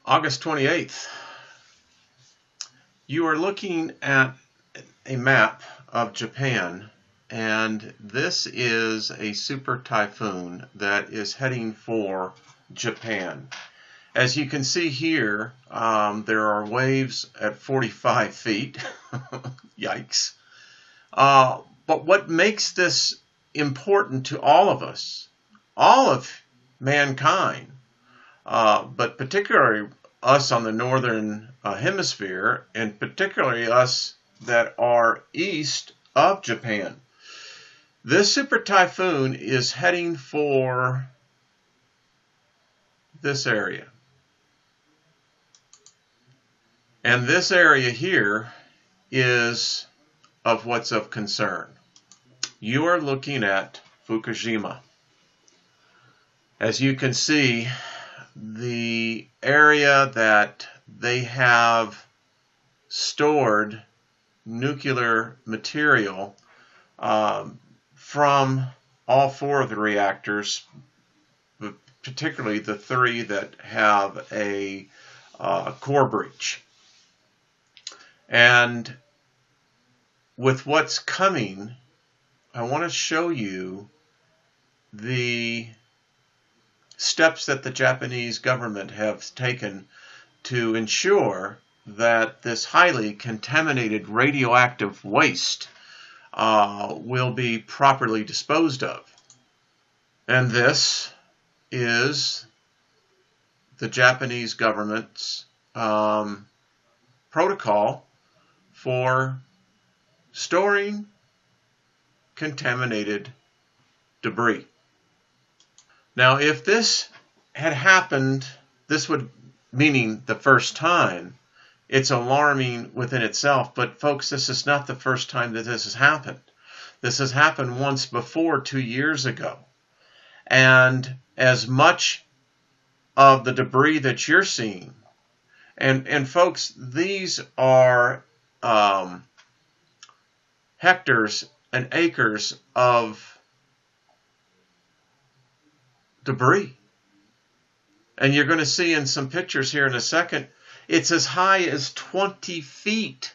August 28th. You are looking at a map of Japan, and this is a super typhoon that is heading for Japan. As you can see here, there are waves at 45 feet. Yikes. But what makes this important to all of us, all of mankind, but particularly us on the northern hemisphere, and particularly us that are east of Japan. This super typhoon is heading for this area. And this area here is of what's of concern. You are looking at Fukushima. As you can see, the area that they have stored nuclear material from all four of the reactors, but particularly the three that have a core breach. And with what's coming, I want to show you the steps that the Japanese government have taken to ensure that this highly contaminated radioactive waste will be properly disposed of. And this is the Japanese government's protocol for storing contaminated debris. Now, if this had happened, this would meaning the first time, it's alarming within itself. But folks, this is not the first time that this has happened. This has happened once before, 2 years ago. And as much of the debris that you're seeing, and folks, these are hectares and acres of debris. And you're going to see in some pictures here in a second, it's as high as 20 feet.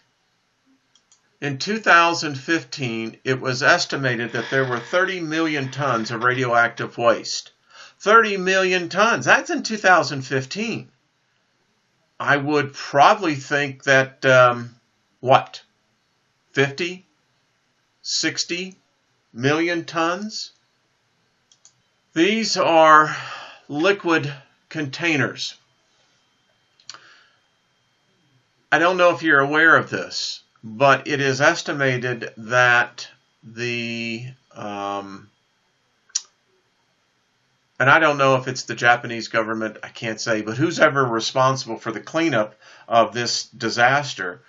In 2015, it was estimated that there were 30 million tons of radioactive waste. 30 million tons. That's in 2015. I would probably think that, 50, 60 million tons? These are liquid containers. I don't know if you're aware of this, but it is estimated that and I don't know if it's the Japanese government, I can't say, but who's ever responsible for the cleanup of this disaster,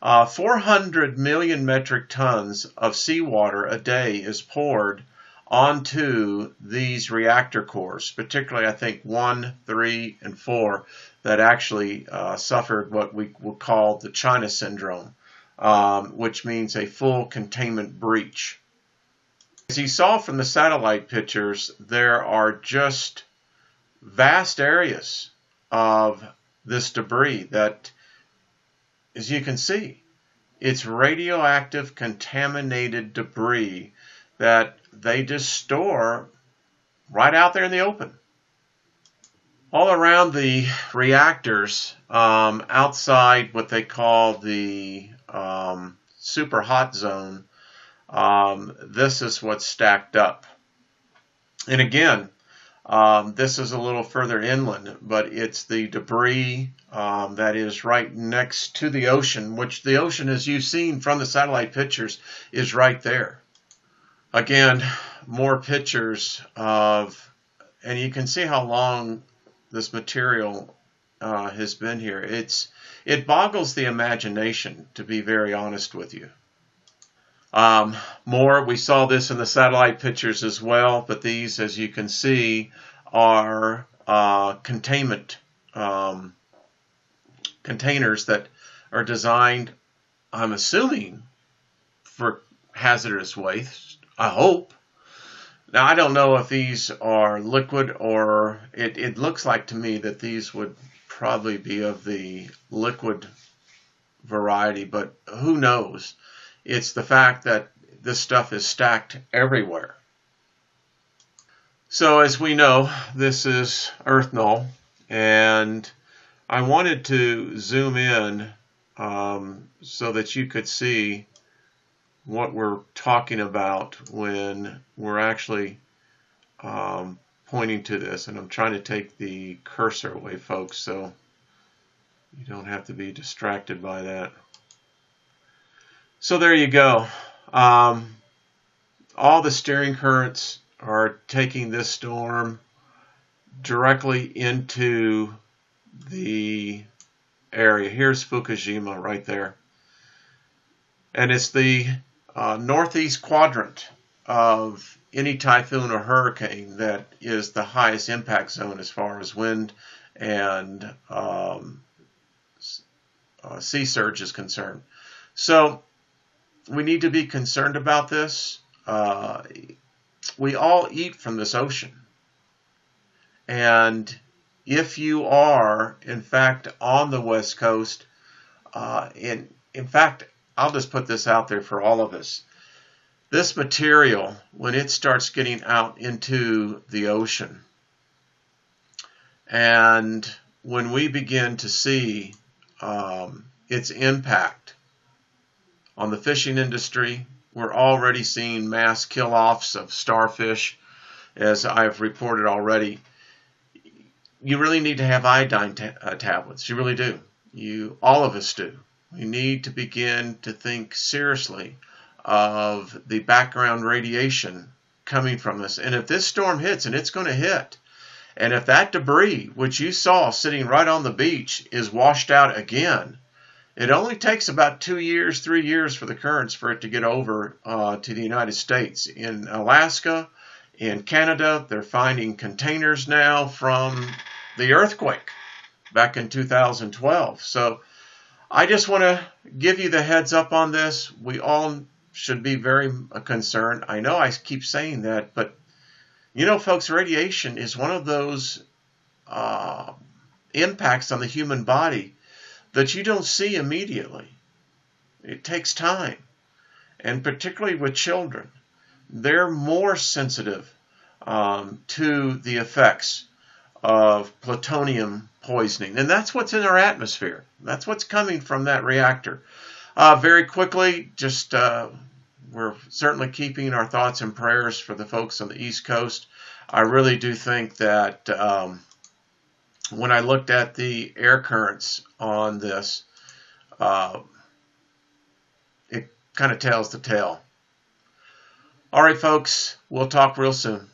400 million metric tons of seawater a day is poured onto these reactor cores, particularly I think 1, 3, and 4 that actually suffered what we would call the China syndrome, which means a full containment breach. As you saw from the satellite pictures, there are just vast areas of this debris that, as you can see, it's radioactive contaminated debris that they just store right out there in the open. All around the reactors, outside what they call the super hot zone, this is what's stacked up. And again, this is a little further inland, but it's the debris that is right next to the ocean, which the ocean, as you've seen from the satellite pictures, is right there. Again, more pictures of, and you can see how long this material has been here. It boggles the imagination, to be very honest with you. We saw this in the satellite pictures as well, but these, as you can see, are containment containers that are designed, I'm assuming, for hazardous waste, I hope. Now, I don't know if these are liquid or it looks like to me that these would probably be of the liquid variety, but who knows? It's the fact that this stuff is stacked everywhere. So as we know, this is Earth null, and I wanted to zoom in so that you could see what we're talking about when we're actually pointing to this. And I'm trying to take the cursor away, folks, so you don't have to be distracted by that. So there you go. All the steering currents are taking this storm directly into the area. Here's Fukushima right there. And it's the northeast quadrant of any typhoon or hurricane that is the highest impact zone as far as wind and sea surge is concerned. So we need to be concerned about this. We all eat from this ocean. And if you are, in fact, on the West Coast, in fact, I'll just put this out there for all of us. This material, when it starts getting out into the ocean, and when we begin to see its impact on the fishing industry, we're already seeing mass kill-offs of starfish, as I've reported already. You really need to have iodine tablets. You really do. All of us do. We need to begin to think seriously of the background radiation coming from this. And if this storm hits, and it's going to hit, and if that debris, which you saw sitting right on the beach, is washed out again, it only takes about 2 years, 3 years for the currents for it to get over to the United States. In Alaska, in Canada, they're finding containers now from the earthquake back in 2012. So I just want to give you the heads up on this. We all should be very concerned. I know I keep saying that, but you know, folks, radiation is one of those impacts on the human body that you don't see immediately. It takes time. And particularly with children, they're more sensitive to the effects of plutonium poisoning. And that's what's in our atmosphere. That's what's coming from that reactor. Very quickly, just we're certainly keeping our thoughts and prayers for the folks on the East Coast. I really do think that when I looked at the air currents on this, it kind of tells the tale. All right, folks, we'll talk real soon.